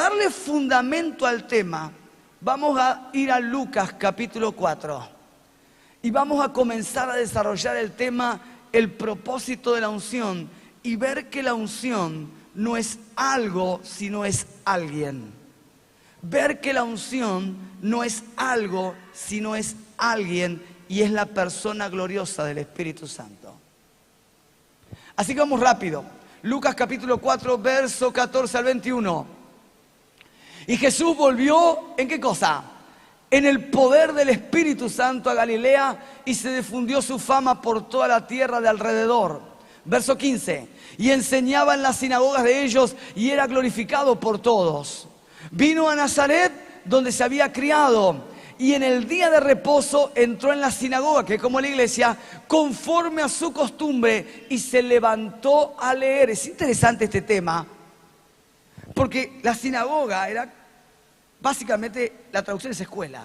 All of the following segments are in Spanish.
darle fundamento al tema, vamos a ir a Lucas capítulo 4 y vamos a comenzar a desarrollar el tema, el propósito de la unción, y ver que la unción no es algo, sino es alguien. Ver que la unción no es algo, sino es alguien, y es la persona gloriosa del Espíritu Santo. Así que vamos rápido. Lucas capítulo 4, verso 14 al 21. Y Jesús volvió, ¿en qué cosa? En el poder del Espíritu Santo a Galilea, y se difundió su fama por toda la tierra de alrededor. Verso 15. Y enseñaba en las sinagogas de ellos, y era glorificado por todos. Vino a Nazaret, donde se había criado, y en el día de reposo entró en la sinagoga, que es como la iglesia, conforme a su costumbre, y se levantó a leer. Es interesante este tema, porque la sinagoga era, básicamente, la traducción es escuela.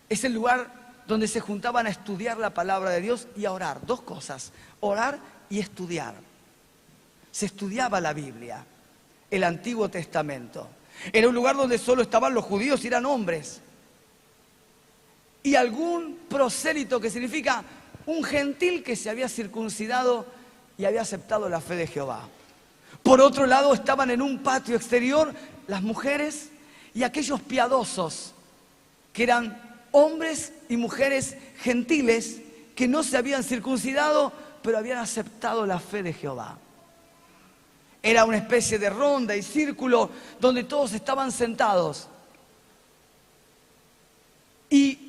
Es el lugar donde se juntaban a estudiar la palabra de Dios y a orar. Dos cosas, orar y estudiar. Se estudiaba la Biblia, el Antiguo Testamento. Era un lugar donde solo estaban los judíos y eran hombres. Y algún prosélito, que significa un gentil que se había circuncidado y había aceptado la fe de Jehová. Por otro lado, estaban en un patio exterior las mujeres y aquellos piadosos, que eran hombres y mujeres gentiles que no se habían circuncidado, pero habían aceptado la fe de Jehová. Era una especie de ronda y círculo donde todos estaban sentados. Y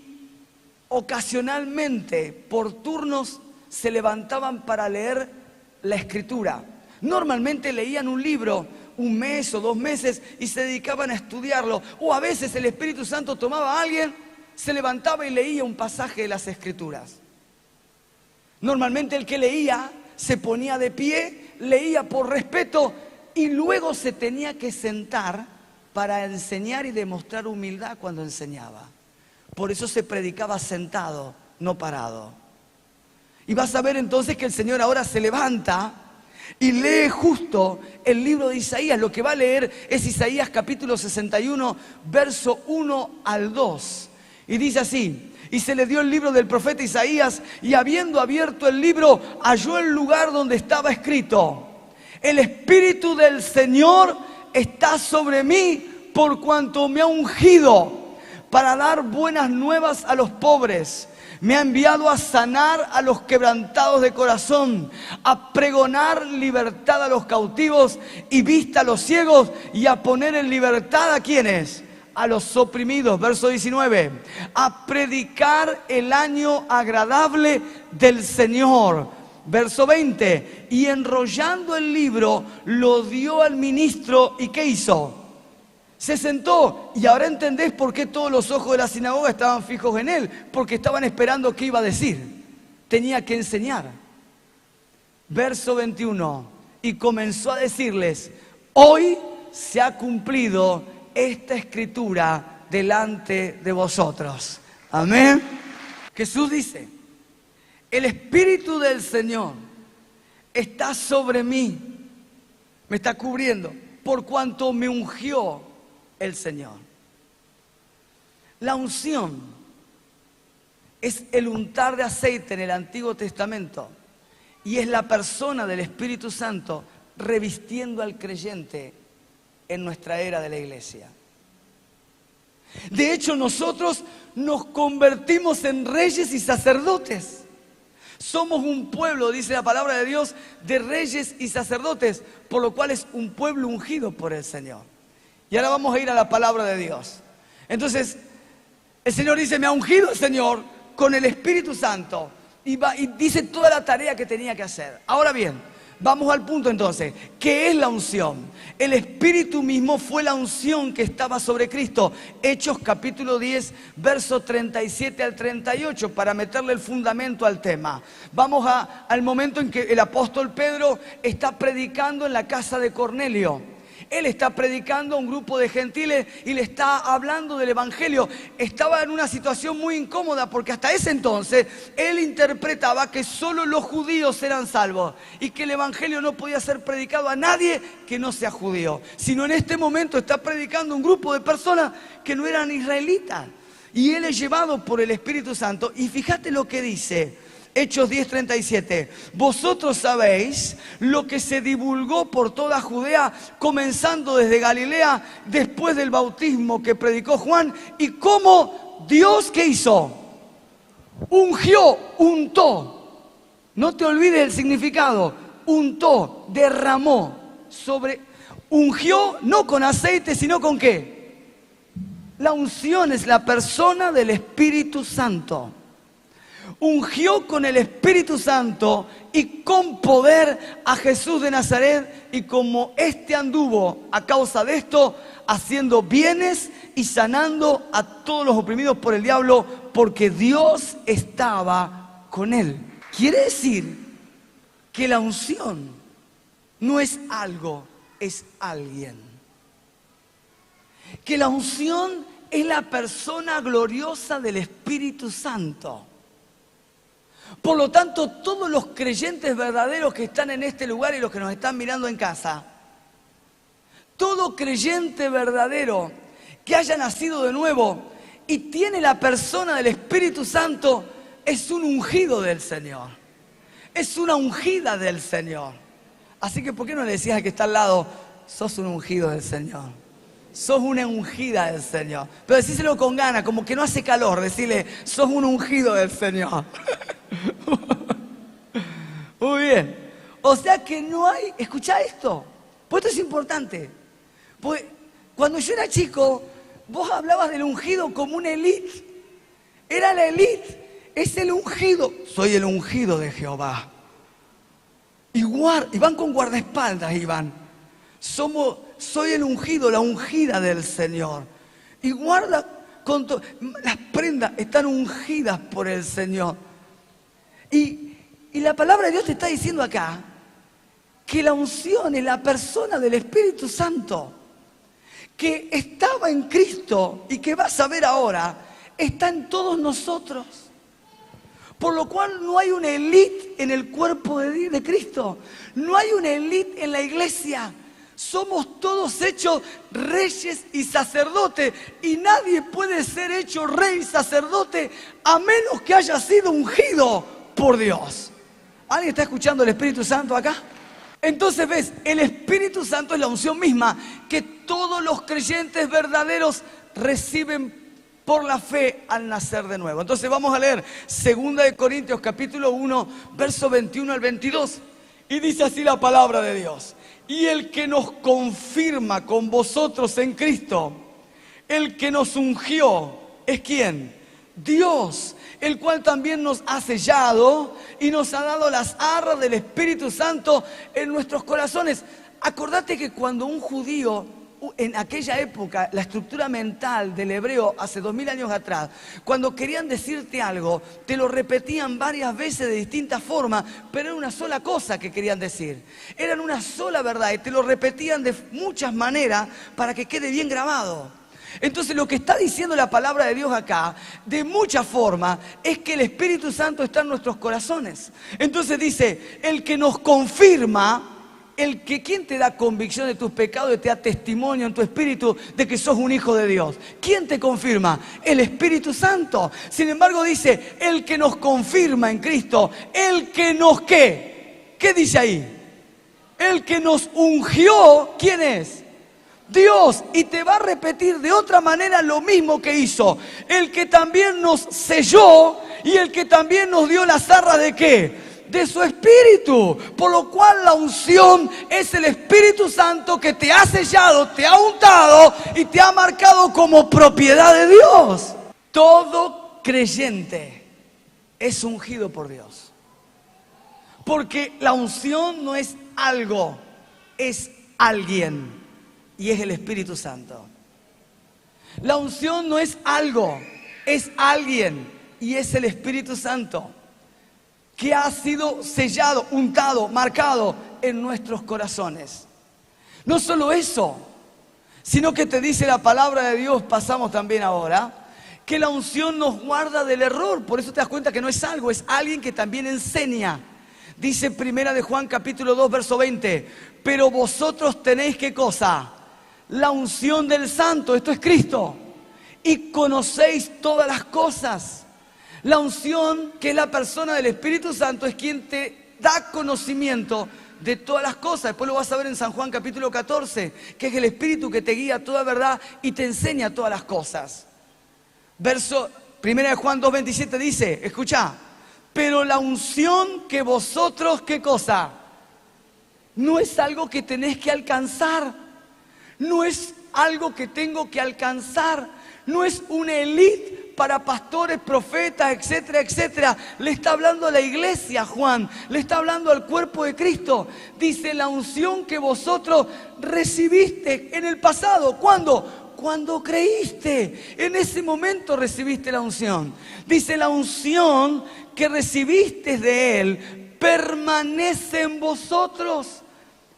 ocasionalmente, por turnos, se levantaban para leer la Escritura. Normalmente leían un libro, un mes o 2 meses, y se dedicaban a estudiarlo. O a veces el Espíritu Santo tomaba a alguien, se levantaba y leía un pasaje de las Escrituras. Normalmente el que leía se ponía de pie, leía por respeto, y luego se tenía que sentar para enseñar y demostrar humildad cuando enseñaba. Por eso se predicaba sentado, no parado. Y vas a ver entonces que el Señor ahora se levanta y lee justo el libro de Isaías. Lo que va a leer es Isaías capítulo 61, verso 1 al 2. Y dice así: y se le dio el libro del profeta Isaías, y habiendo abierto el libro, halló el lugar donde estaba escrito: el Espíritu del Señor está sobre mí, por cuanto me ha ungido para dar buenas nuevas a los pobres. Me ha enviado a sanar a los quebrantados de corazón, a pregonar libertad a los cautivos y vista a los ciegos, y a poner en libertad ¿a quiénes? A los oprimidos. Verso 19. A predicar el año agradable del Señor. Verso 20. Y enrollando el libro, lo dio al ministro. ¿Y qué hizo? Se sentó. Y ahora entendés por qué todos los ojos de la sinagoga estaban fijos en él. Porque estaban esperando qué iba a decir. Tenía que enseñar. Verso 21. Y comenzó a decirles: hoy se ha cumplido esta escritura delante de vosotros. Amén. Jesús dice: el Espíritu del Señor está sobre mí, me está cubriendo, por cuanto me ungió el Señor. La unción es el untar de aceite en el Antiguo Testamento, y es la persona del Espíritu Santo revistiendo al creyente en nuestra era de la iglesia. De hecho, nosotros nos convertimos en reyes y sacerdotes. Somos un pueblo, dice la palabra de Dios, de reyes y sacerdotes, por lo cual es un pueblo ungido por el Señor. Y ahora vamos a ir a la palabra de Dios. Entonces, el Señor dice: me ha ungido el Señor con el Espíritu Santo. Y dice toda la tarea que tenía que hacer. Ahora bien, vamos al punto entonces. ¿Qué es la unción? El Espíritu mismo fue la unción que estaba sobre Cristo. Hechos capítulo 10, verso 37 al 38, para meterle el fundamento al tema. Vamos al momento en que el apóstol Pedro está predicando en la casa de Cornelio. Él está predicando a un grupo de gentiles y le está hablando del evangelio. Estaba en una situación muy incómoda porque hasta ese entonces él interpretaba que solo los judíos eran salvos y que el evangelio no podía ser predicado a nadie que no sea judío, sino en este momento está predicando a un grupo de personas que no eran israelitas. Y él es llevado por el Espíritu Santo. Y fíjate lo que dice Hechos 10:37. Vosotros sabéis lo que se divulgó por toda Judea, comenzando desde Galilea, después del bautismo que predicó Juan, y cómo Dios, ¿qué hizo? Ungió, untó. No te olvides el significado. Untó, derramó sobre... Ungió no con aceite, sino con ¿qué? La unción es la persona del Espíritu Santo. Ungió con el Espíritu Santo y con poder a Jesús de Nazaret, y como éste anduvo a causa de esto, haciendo bienes y sanando a todos los oprimidos por el diablo, porque Dios estaba con él. Quiere decir que la unción no es algo, es alguien. Que la unción es la persona gloriosa del Espíritu Santo. Por lo tanto, todos los creyentes verdaderos que están en este lugar y los que nos están mirando en casa, todo creyente verdadero que haya nacido de nuevo y tiene la persona del Espíritu Santo, es un ungido del Señor. Es una ungida del Señor. Así que, ¿por qué no le decías al que está al lado, sos un ungido del Señor? Sos una ungida del Señor. Pero decíselo con ganas, como que no hace calor. Decirle, sos un ungido del Señor. Muy bien. O sea que no hay... Escuchá esto. Pues esto es importante. Pues cuando yo era chico, vos hablabas del ungido como una élite. Era la élite. Es el ungido. Soy el ungido de Jehová. Y van con guardaespaldas, Iván. Soy el ungido, la ungida del Señor. Y guarda con las prendas están ungidas por el Señor. Y la palabra de Dios te está diciendo acá que la unción es la persona del Espíritu Santo, que estaba en Cristo y que vas a ver ahora, está en todos nosotros. Por lo cual no hay una élite en el cuerpo de Cristo. No hay una élite en la iglesia. Somos todos hechos reyes y sacerdotes. Y nadie puede ser hecho rey y sacerdote a menos que haya sido ungido por Dios. ¿Alguien está escuchando el Espíritu Santo acá? Entonces ves, el Espíritu Santo es la unción misma que todos los creyentes verdaderos reciben por la fe al nacer de nuevo. Entonces vamos a leer 2 Corintios capítulo 1, verso 21 al 22. Y dice así la palabra de Dios. Y el que nos confirma con vosotros en Cristo, el que nos ungió, ¿es quién? Dios, el cual también nos ha sellado y nos ha dado las arras del Espíritu Santo en nuestros corazones. Acordate que cuando un judío, en aquella época, la estructura mental del hebreo hace 2000 años atrás, cuando querían decirte algo, te lo repetían varias veces de distintas formas, pero era una sola cosa que querían decir. Eran una sola verdad y te lo repetían de muchas maneras para que quede bien grabado. Entonces lo que está diciendo la palabra de Dios acá, de muchas formas, es que el Espíritu Santo está en nuestros corazones. Entonces dice, el que nos confirma, ¿quién te da convicción de tus pecados y te da testimonio en tu espíritu de que sos un hijo de Dios? ¿Quién te confirma? El Espíritu Santo. Sin embargo dice, el que nos confirma en Cristo, el que nos ¿qué? ¿Qué dice ahí? El que nos ungió, ¿quién es? Dios. Y te va a repetir de otra manera lo mismo que hizo. El que también nos selló y el que también nos dio las arras de ¿qué? De su Espíritu. Por lo cual la unción es el Espíritu Santo que te ha sellado, te ha untado y te ha marcado como propiedad de Dios. Todo creyente es ungido por Dios. Porque la unción no es algo, es alguien. Y es el Espíritu Santo. La unción no es algo, es alguien. Y es el Espíritu Santo, que ha sido sellado, untado, marcado en nuestros corazones. No solo eso, sino que te dice la palabra de Dios, pasamos también ahora, que la unción nos guarda del error. Por eso te das cuenta que no es algo, es alguien que también enseña. Dice Primera de Juan capítulo 2 verso 20, pero vosotros tenéis ¿qué cosa? La unción del Santo, esto es Cristo, y conocéis todas las cosas. La unción, que es la persona del Espíritu Santo, es quien te da conocimiento de todas las cosas. Después lo vas a ver en San Juan capítulo 14, que es el Espíritu que te guía a toda verdad y te enseña todas las cosas. Verso 1 de Juan 2:27 dice, escucha, pero la unción que vosotros, ¿qué cosa? No es algo que tenés que alcanzar, no es algo que tengo que alcanzar, no es una élite para pastores, profetas, etcétera, etcétera. Le está hablando a la iglesia, Juan, le está hablando al cuerpo de Cristo. Dice, la unción que vosotros recibiste en el pasado. ¿Cuándo? Cuando creíste. En ese momento recibiste la unción. Dice, la unción que recibiste de Él permanece en vosotros.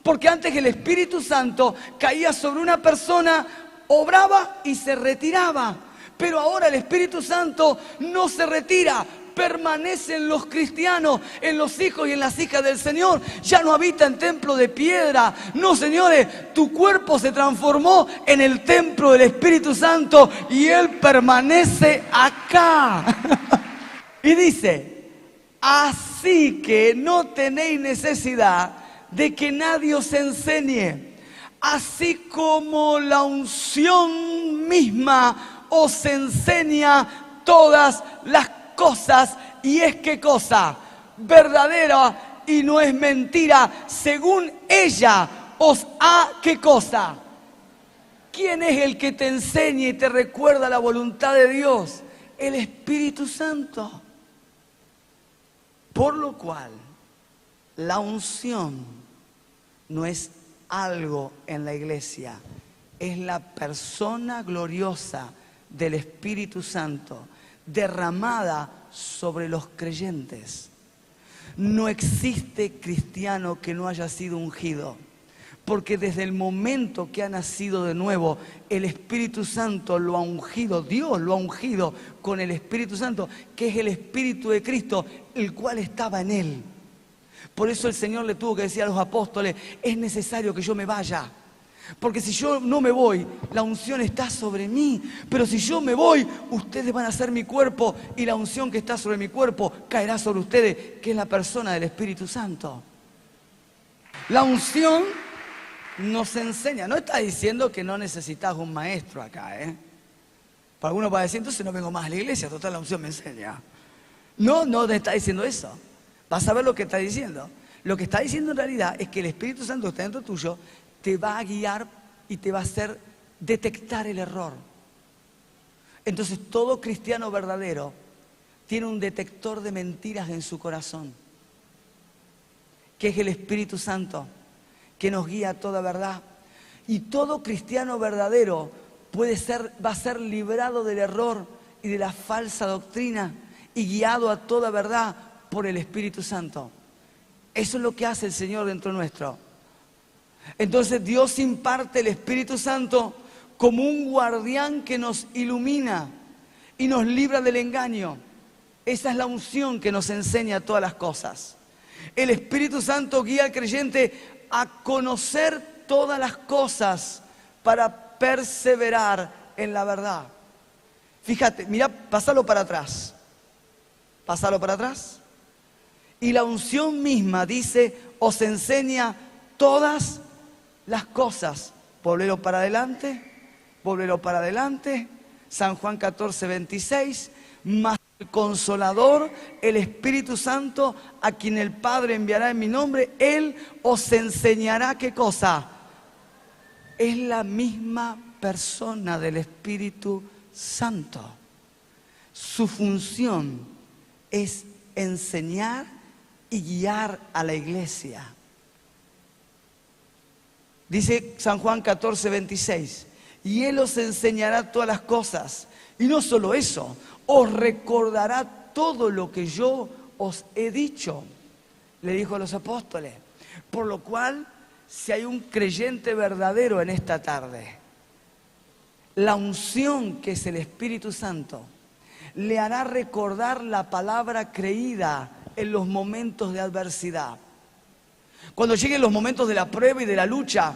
Porque antes el Espíritu Santo caía sobre una persona, obraba y se retiraba. Pero ahora el Espíritu Santo no se retira, permanece en los cristianos, en los hijos y en las hijas del Señor. Ya no habita en templo de piedra. No, señores, tu cuerpo se transformó en el templo del Espíritu Santo y Él permanece acá. Y dice, así que no tenéis necesidad de que nadie os enseñe, así como la unción misma os enseña todas las cosas, y es ¿qué cosa? Verdadera y no es mentira, según ella os ha ¿qué cosa? ¿Quién es el que te enseña y te recuerda la voluntad de Dios? El Espíritu Santo. Por lo cual, la unción no es algo en la iglesia, es la persona gloriosa del Espíritu Santo derramada sobre los creyentes. No existe cristiano que no haya sido ungido, porque desde el momento que ha nacido de nuevo, el Espíritu Santo lo ha ungido, Dios lo ha ungido con el Espíritu Santo, que es el Espíritu de Cristo, el cual estaba en él. Por eso el Señor le tuvo que decir a los apóstoles, es necesario que yo me vaya. Porque si yo no me voy, la unción está sobre mí. Pero si yo me voy, ustedes van a ser mi cuerpo y la unción que está sobre mi cuerpo caerá sobre ustedes, que es la persona del Espíritu Santo. La unción nos enseña. No está diciendo que no necesitas un maestro acá, ¿eh? Para algunos va a decir, entonces no vengo más a la iglesia, total la unción me enseña. No te está diciendo eso. Vas a ver lo que está diciendo. Lo que está diciendo en realidad es que el Espíritu Santo que está dentro tuyo te va a guiar y te va a hacer detectar el error. Entonces todo cristiano verdadero tiene un detector de mentiras en su corazón, que es el Espíritu Santo, que nos guía a toda verdad. Y todo cristiano verdadero va a ser librado del error y de la falsa doctrina y guiado a toda verdad por el Espíritu Santo. Eso es lo que hace el Señor dentro nuestro. Entonces Dios imparte el Espíritu Santo como un guardián que nos ilumina y nos libra del engaño. Esa es la unción que nos enseña todas las cosas. El Espíritu Santo guía al creyente a conocer todas las cosas para perseverar en la verdad. Fíjate, mira, pásalo para atrás. Pásalo para atrás. Y la unción misma dice, os enseña todas las cosas. Volvelo para adelante, volvelo para adelante. San Juan 14, 26. Mas el Consolador, el Espíritu Santo, a quien el Padre enviará en mi nombre, Él os enseñará ¿qué cosa? Es la misma persona del Espíritu Santo. Su función es enseñar y guiar a la iglesia. Dice San Juan 14, 26, y Él os enseñará todas las cosas. Y no solo eso, os recordará todo lo que yo os he dicho. Le dijo a los apóstoles. Por lo cual, si hay un creyente verdadero en esta tarde, La unción, que es el Espíritu Santo, le hará recordar la palabra creída en los momentos de adversidad. Cuando lleguen los momentos de la prueba y de la lucha,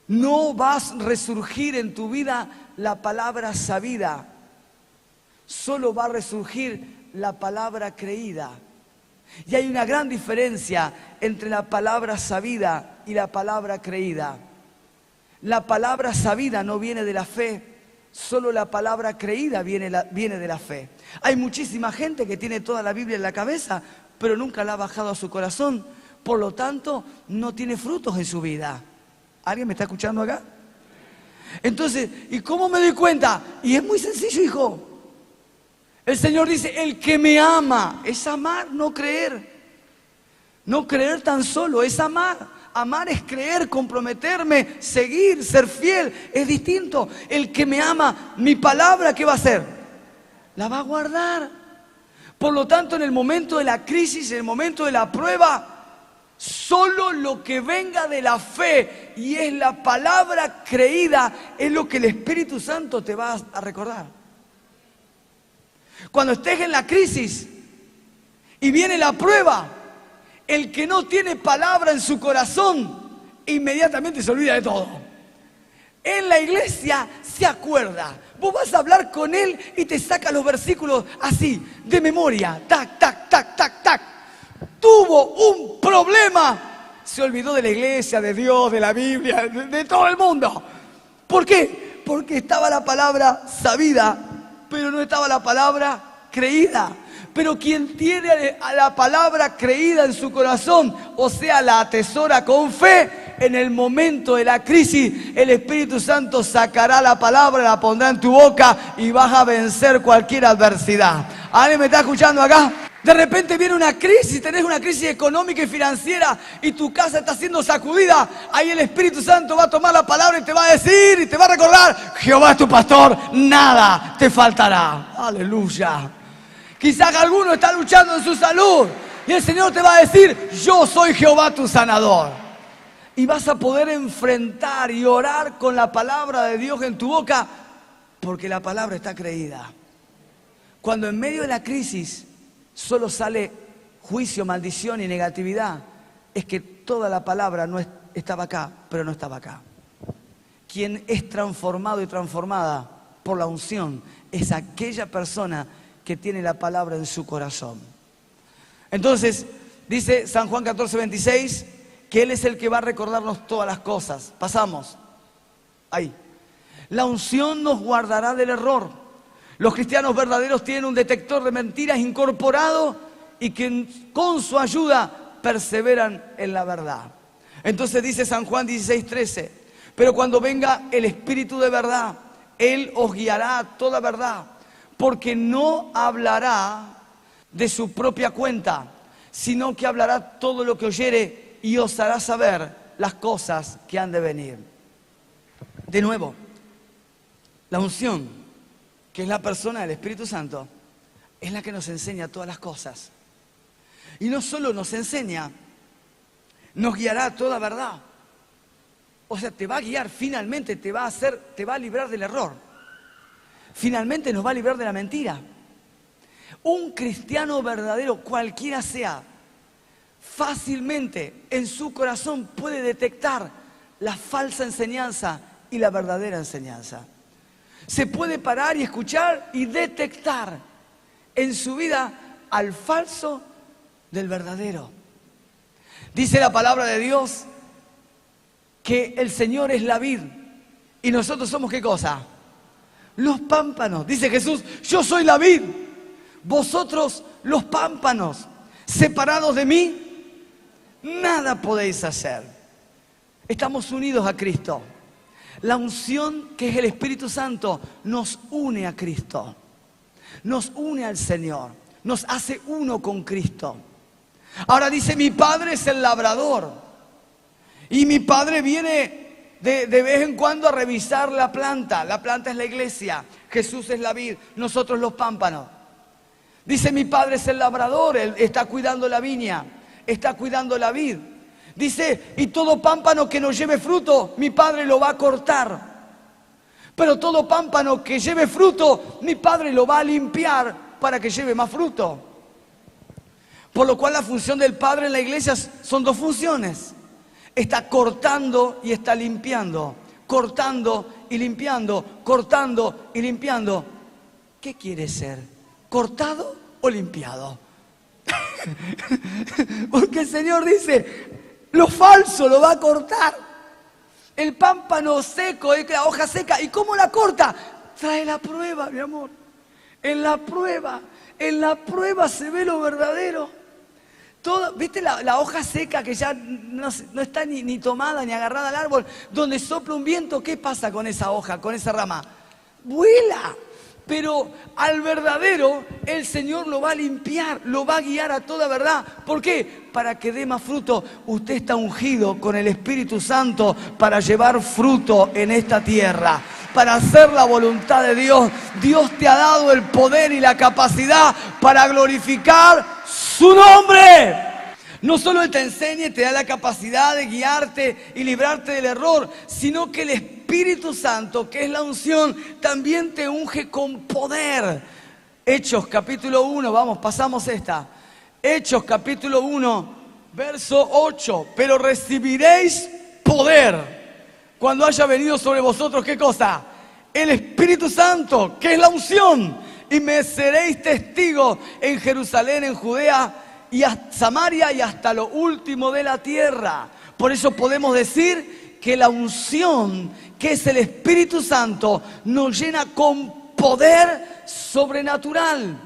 no vas a resurgir en tu vida la palabra sabida, solo va a resurgir la palabra creída. Y hay una gran diferencia entre la palabra sabida y la palabra creída. La palabra sabida no viene de la fe, solo la palabra creída viene de la fe. Hay muchísima gente que tiene toda la Biblia en la cabeza, pero nunca la ha bajado a su corazón. Por lo tanto, no tiene frutos en su vida. ¿Alguien me está escuchando acá? Entonces, ¿y cómo me doy cuenta? Y es muy sencillo, hijo. El Señor dice, el que me ama, es amar, no creer. No creer tan solo, es amar. Amar es creer, comprometerme, seguir, ser fiel. Es distinto. El que me ama, mi palabra, ¿qué va a hacer? La va a guardar. Por lo tanto, en el momento de la crisis, en el momento de la prueba, solo lo que venga de la fe y es la palabra creída es lo que el Espíritu Santo te va a recordar. Cuando estés en la crisis y viene la prueba, el que no tiene palabra en su corazón inmediatamente se olvida de todo. En la iglesia se acuerda. Vos vas a hablar con él y te saca los versículos así, de memoria. Tac, tac, tac, tac, tac. Tuvo un problema. Se olvidó de la iglesia, de Dios, de la Biblia, de todo el mundo. ¿Por qué? Porque estaba la palabra sabida, pero no estaba la palabra creída. Pero quien tiene a la palabra creída en su corazón, o sea, la atesora con fe, en el momento de la crisis, el Espíritu Santo sacará la palabra, la pondrá en tu boca y vas a vencer cualquier adversidad. ¿Alguien me está escuchando acá? De repente viene una crisis, tenés una crisis económica y financiera y tu casa está siendo sacudida. Ahí el Espíritu Santo va a tomar la palabra y te va a decir y te va a recordar: Jehová es tu pastor, nada te faltará. Aleluya. Quizás alguno está luchando en su salud y el Señor te va a decir: yo soy Jehová tu sanador. Y vas a poder enfrentar y orar con la palabra de Dios en tu boca, porque la palabra está creída. Cuando en medio de la crisis solo sale juicio, maldición y negatividad, es que toda la palabra no estaba acá, pero no estaba acá. Quien es transformado y transformada por la unción es aquella persona que tiene la palabra en su corazón. Entonces, dice San Juan 14:26, que Él es el que va a recordarnos todas las cosas. Pasamos. Ahí. La unción nos guardará del error. Los cristianos verdaderos tienen un detector de mentiras incorporado y que con su ayuda perseveran en la verdad. Entonces dice San Juan 16:13, pero cuando venga el Espíritu de verdad, Él os guiará a toda verdad, porque no hablará de su propia cuenta, sino que hablará todo lo que oyere y os hará saber las cosas que han de venir. De nuevo, la unción, que es la persona del Espíritu Santo, es la que nos enseña todas las cosas. Y no solo nos enseña, nos guiará a toda verdad. O sea, te va a guiar, finalmente te va a librar del error. Finalmente nos va a librar de la mentira. Un cristiano verdadero, cualquiera sea, fácilmente en su corazón puede detectar la falsa enseñanza y la verdadera enseñanza. Se puede parar y escuchar y detectar en su vida al falso del verdadero. Dice la palabra de Dios que el Señor es la vid y nosotros somos ¿qué cosa? Los pámpanos. Dice Jesús: yo soy la vid, vosotros los pámpanos. Separados de mí, nada podéis hacer. Estamos unidos a Cristo. La unción, que es el Espíritu Santo, nos une a Cristo. Nos une al Señor. Nos hace uno con Cristo. Ahora dice: mi padre es el labrador. Y mi padre viene de vez en cuando a revisar la planta. La planta es la iglesia. Jesús es la vid. Nosotros los pámpanos. Dice: mi padre es el labrador. Él está cuidando la viña. Está cuidando la vid. Dice: y todo pámpano que no lleve fruto, mi padre lo va a cortar. Pero todo pámpano que lleve fruto, mi Padre lo va a limpiar para que lleve más fruto. Por lo cual la función del Padre en la iglesia son dos funciones. Está cortando y está limpiando. Cortando y limpiando. Cortando y limpiando. ¿Qué quiere ser? ¿Cortado o limpiado? Porque el Señor dice, lo falso lo va a cortar. El pámpano seco, la hoja seca. ¿Y cómo la corta? Trae la prueba, mi amor. En la prueba se ve lo verdadero. ¿Viste la hoja seca que ya no está ni tomada ni agarrada al árbol? Donde sopla un viento, ¿qué pasa con esa hoja, con esa rama? Vuela. Pero al verdadero el Señor lo va a limpiar, lo va a guiar a toda verdad. ¿Por qué? Para que dé más fruto. Usted está ungido con el Espíritu Santo para llevar fruto en esta tierra, para hacer la voluntad de Dios. Dios te ha dado el poder y la capacidad para glorificar su nombre. No solo Él te enseña y te da la capacidad de guiarte y librarte del error, sino que el Espíritu Santo, que es la unción, también te unge con poder. Hechos capítulo 1, vamos, pasamos esta. Hechos capítulo 1, verso 8. Pero recibiréis poder cuando haya venido sobre vosotros, ¿qué cosa? El Espíritu Santo, que es la unción. Y me seréis testigos en Jerusalén, en Judea y a Samaria y hasta lo último de la tierra. Por eso podemos decir que la unción, que es el Espíritu Santo, nos llena con poder sobrenatural.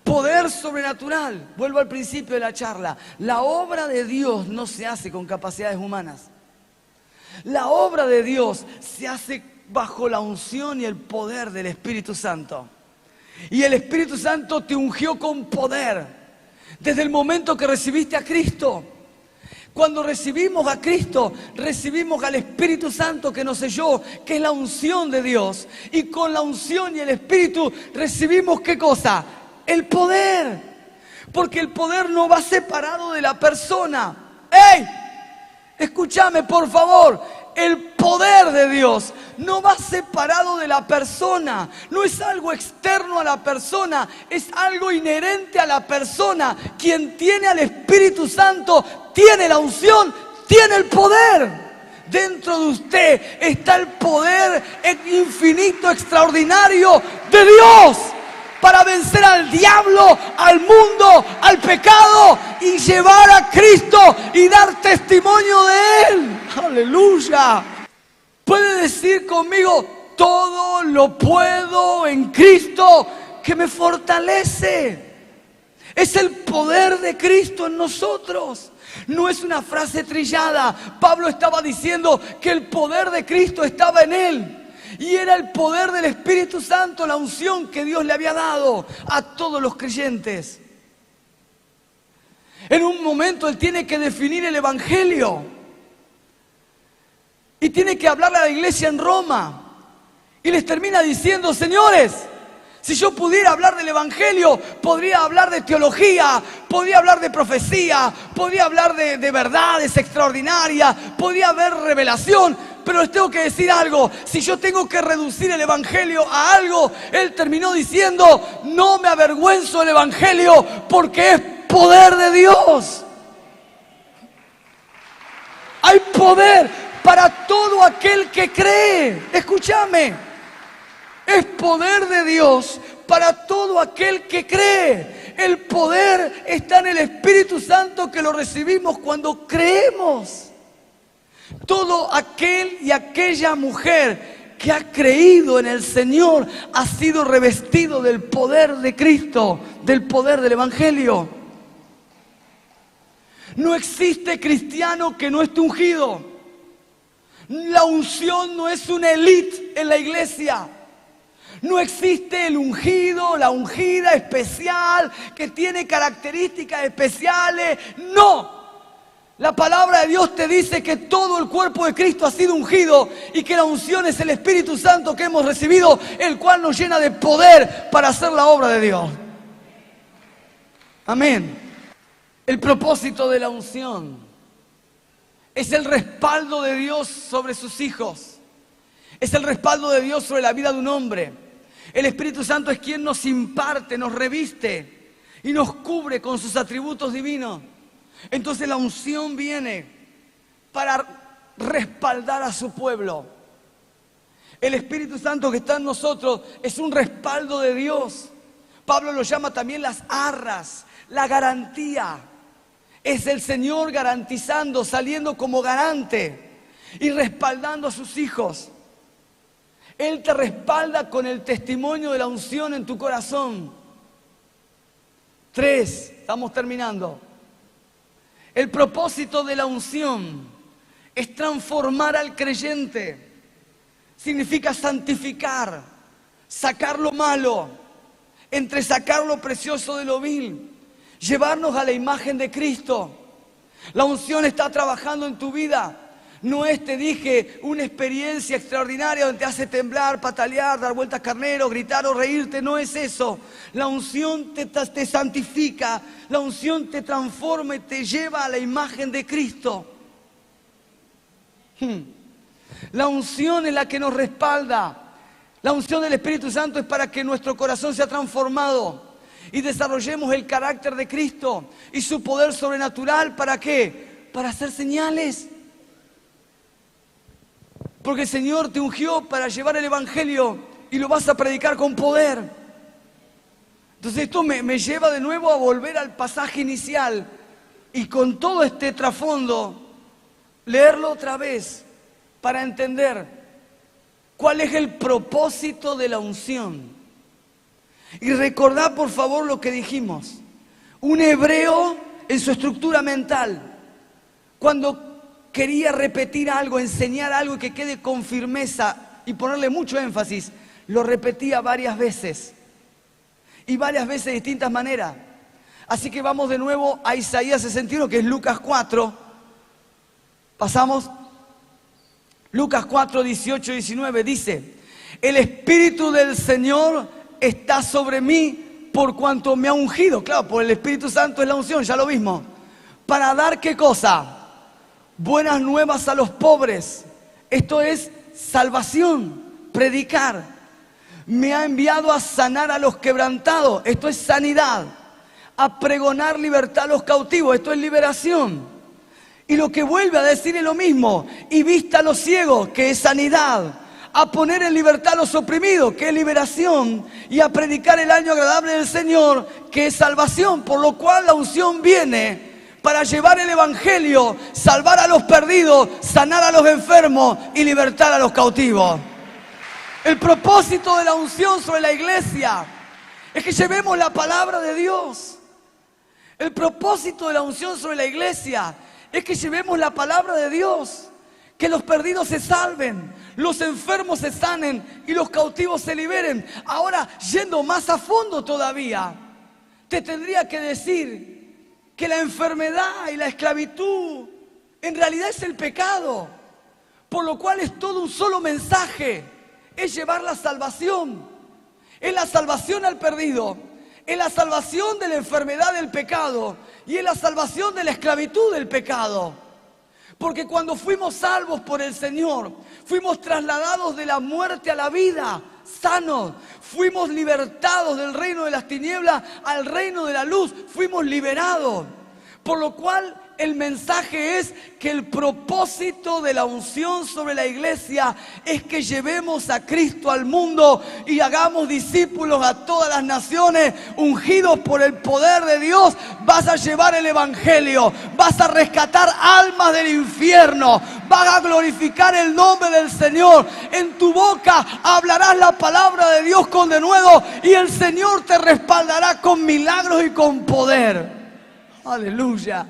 Poder sobrenatural. Vuelvo al principio de la charla. La obra de Dios no se hace con capacidades humanas. La obra de Dios se hace bajo la unción y el poder del Espíritu Santo. Y el Espíritu Santo te ungió con poder. Desde el momento que recibiste a Cristo. Cuando recibimos a Cristo, recibimos al Espíritu Santo que nos selló, que es la unción de Dios. Y con la unción y el Espíritu recibimos ¿qué cosa? El poder. Porque el poder no va separado de la persona. ¡Ey! Escúchame, por favor. El poder de Dios no va separado de la persona. No es algo externo a la persona. Es algo inherente a la persona. Quien tiene al Espíritu Santo tiene la unción, tiene el poder. Dentro de usted está el poder infinito, extraordinario de Dios. Para vencer al diablo, al mundo, al pecado y llevar a Cristo y dar testimonio de Él. ¡Aleluya! Puede decir conmigo, todo lo puedo en Cristo que me fortalece. Es el poder de Cristo en nosotros. No es una frase trillada. Pablo estaba diciendo que el poder de Cristo estaba en Él. Y era el poder del Espíritu Santo, la unción que Dios le había dado a todos los creyentes. En un momento Él tiene que definir el Evangelio. Y tiene que hablarle a la iglesia en Roma. Y les termina diciendo, señores, si yo pudiera hablar del Evangelio, podría hablar de teología, podría hablar de profecía, podría hablar de verdades extraordinarias, podría haber revelación. Pero les tengo que decir algo, si yo tengo que reducir el Evangelio a algo, Él terminó diciendo, no me avergüenzo del Evangelio porque es poder de Dios. Hay poder para todo aquel que cree. Escúchame, es poder de Dios para todo aquel que cree. El poder está en el Espíritu Santo que lo recibimos cuando creemos. Todo aquel y aquella mujer que ha creído en el Señor ha sido revestido del poder de Cristo, del poder del Evangelio. No existe cristiano que no esté ungido. La unción no es una élite en la iglesia. No existe el ungido, la ungida especial que tiene características especiales. No. La palabra de Dios te dice que todo el cuerpo de Cristo ha sido ungido y que la unción es el Espíritu Santo que hemos recibido, el cual nos llena de poder para hacer la obra de Dios. Amén. El propósito de la unción es el respaldo de Dios sobre sus hijos. Es el respaldo de Dios sobre la vida de un hombre. El Espíritu Santo es quien nos imparte, nos reviste y nos cubre con sus atributos divinos. Entonces la unción viene para respaldar a su pueblo. El Espíritu Santo que está en nosotros es un respaldo de Dios. Pablo lo llama también las arras, la garantía. Es el Señor garantizando, saliendo como garante y respaldando a sus hijos. Él te respalda con el testimonio de la unción en tu corazón. 3, estamos terminando. El propósito de la unción es transformar al creyente. Significa santificar, sacar lo malo, entresacar lo precioso de lo vil, llevarnos a la imagen de Cristo. La unción está trabajando en tu vida. No es, te dije, una experiencia extraordinaria donde te hace temblar, patalear, dar vueltas carnero, gritar o reírte. No es eso. La unción te santifica, la unción te transforma y te lleva a la imagen de Cristo. La unción es la que nos respalda. La unción del Espíritu Santo es para que nuestro corazón sea transformado y desarrollemos el carácter de Cristo y su poder sobrenatural. ¿Para qué? Para hacer señales. Porque el Señor te ungió para llevar el Evangelio y lo vas a predicar con poder. Entonces esto me lleva de nuevo a volver al pasaje inicial y con todo este trasfondo, leerlo otra vez para entender cuál es el propósito de la unción. Y recordad por favor lo que dijimos. Un hebreo en su estructura mental, cuando quería repetir algo, enseñar algo y que quede con firmeza y ponerle mucho énfasis, lo repetía varias veces. Y varias veces de distintas maneras. Así que vamos de nuevo a Isaías 61, que es Lucas 4. Pasamos. Lucas 4, 18 y 19 dice: el Espíritu del Señor está sobre mí por cuanto me ha ungido. Claro, por el Espíritu Santo es la unción, ya lo mismo. ¿Para dar qué cosa? Buenas nuevas a los pobres. Esto es salvación, predicar. Me ha enviado a sanar a los quebrantados. Esto es sanidad. A pregonar libertad a los cautivos. Esto es liberación. Y lo que vuelve a decir es lo mismo. Y vista a los ciegos, que es sanidad. A poner en libertad a los oprimidos, que es liberación. Y a predicar el año agradable del Señor, que es salvación. Por lo cual la unción viene para llevar el Evangelio, salvar a los perdidos, sanar a los enfermos y libertar a los cautivos. El propósito de la unción sobre la iglesia es que llevemos la palabra de Dios. El propósito de la unción sobre la iglesia es que llevemos la palabra de Dios. Que los perdidos se salven, los enfermos se sanen y los cautivos se liberen. Ahora, yendo más a fondo todavía, te tendría que decir que la enfermedad y la esclavitud en realidad es el pecado, por lo cual es todo un solo mensaje, es llevar la salvación, es la salvación al perdido, es la salvación de la enfermedad del pecado y es la salvación de la esclavitud del pecado. Porque cuando fuimos salvos por el Señor, fuimos trasladados de la muerte a la vida, sanos, fuimos libertados del reino de las tinieblas al reino de la luz, fuimos liberados. Por lo cual el mensaje es que el propósito de la unción sobre la iglesia es que llevemos a Cristo al mundo y hagamos discípulos a todas las naciones, ungidos por el poder de Dios. Vas a llevar el Evangelio, vas a rescatar almas del infierno, vas a glorificar el nombre del Señor. En tu boca hablarás la palabra de Dios con denuedo y el Señor te respaldará con milagros y con poder. Aleluya.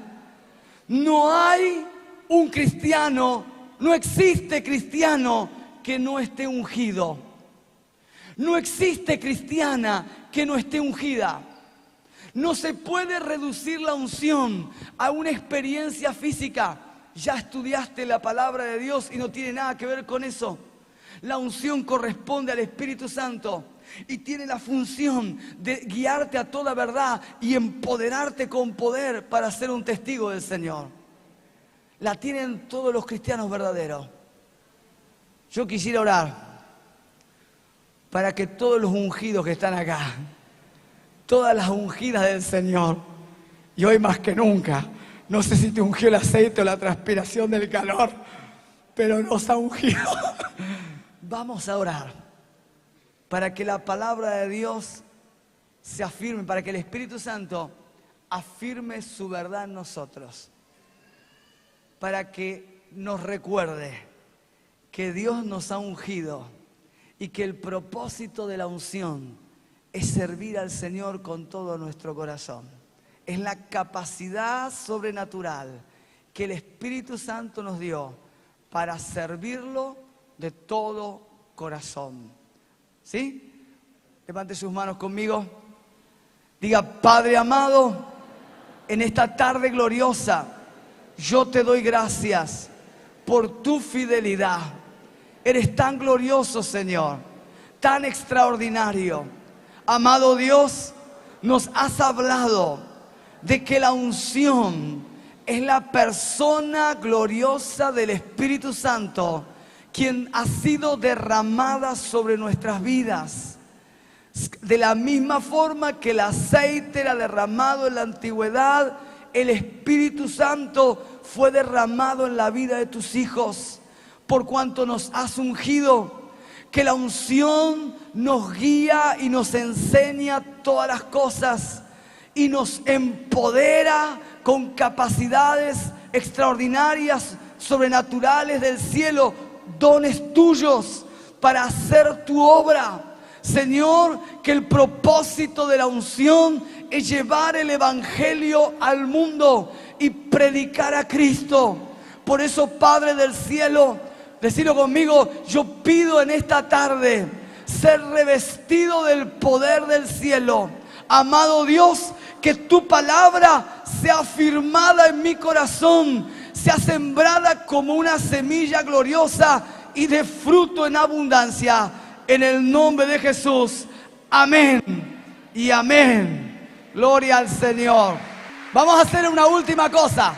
No hay un cristiano, no existe cristiano que no esté ungido. No existe cristiana que no esté ungida. No se puede reducir la unción a una experiencia física. Ya estudiaste la palabra de Dios y no tiene nada que ver con eso. La unción corresponde al Espíritu Santo y tiene la función de guiarte a toda verdad y empoderarte con poder para ser un testigo del Señor. La tienen todos los cristianos verdaderos. Yo quisiera orar para que todos los ungidos que están acá, todas las ungidas del Señor, y hoy más que nunca, no sé si te ungió el aceite o la transpiración del calor, pero nos ha ungido. Vamos a orar para que la palabra de Dios se afirme, para que el Espíritu Santo afirme su verdad en nosotros, para que nos recuerde que Dios nos ha ungido y que el propósito de la unción es servir al Señor con todo nuestro corazón. Es la capacidad sobrenatural que el Espíritu Santo nos dio para servirlo de todo corazón. ¿Sí? Levante sus manos conmigo. Diga: Padre amado, en esta tarde gloriosa, yo te doy gracias por tu fidelidad. Eres tan glorioso, Señor, tan extraordinario. Amado Dios, nos has hablado de que la unción es la persona gloriosa del Espíritu Santo, quien ha sido derramada sobre nuestras vidas. De la misma forma que el aceite era derramado en la antigüedad, el Espíritu Santo fue derramado en la vida de tus hijos. Por cuanto nos has ungido, que la unción nos guía y nos enseña todas las cosas y nos empodera con capacidades extraordinarias, sobrenaturales del cielo, dones tuyos para hacer tu obra. Señor, que el propósito de la unción es llevar el evangelio al mundo y predicar a Cristo. Por eso, Padre del cielo, decilo conmigo: yo pido en esta tarde ser revestido del poder del cielo. Amado Dios, que tu palabra sea afirmada en mi corazón, sea sembrada como una semilla gloriosa y de fruto en abundancia. En el nombre de Jesús. Amén y amén. Gloria al Señor. Vamos a hacer una última cosa.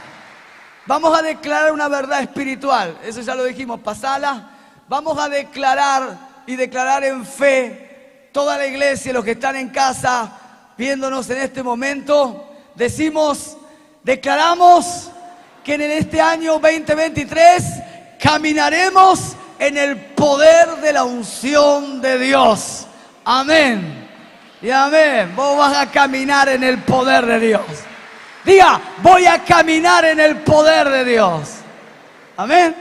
Vamos a declarar una verdad espiritual. Eso ya lo dijimos, pasala. Vamos a declarar y declarar en fe. Toda la iglesia, los que están en casa viéndonos en este momento, declaramos que en este año 2023 caminaremos en el poder de la unción de Dios. Amén y amén. Vos vas a caminar en el poder de Dios. Diga: voy a caminar en el poder de Dios. Amén.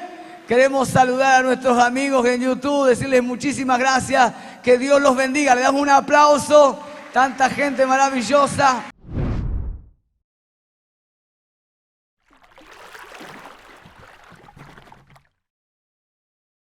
Queremos saludar a nuestros amigos en YouTube, decirles muchísimas gracias, que Dios los bendiga. Le damos un aplauso, tanta gente maravillosa.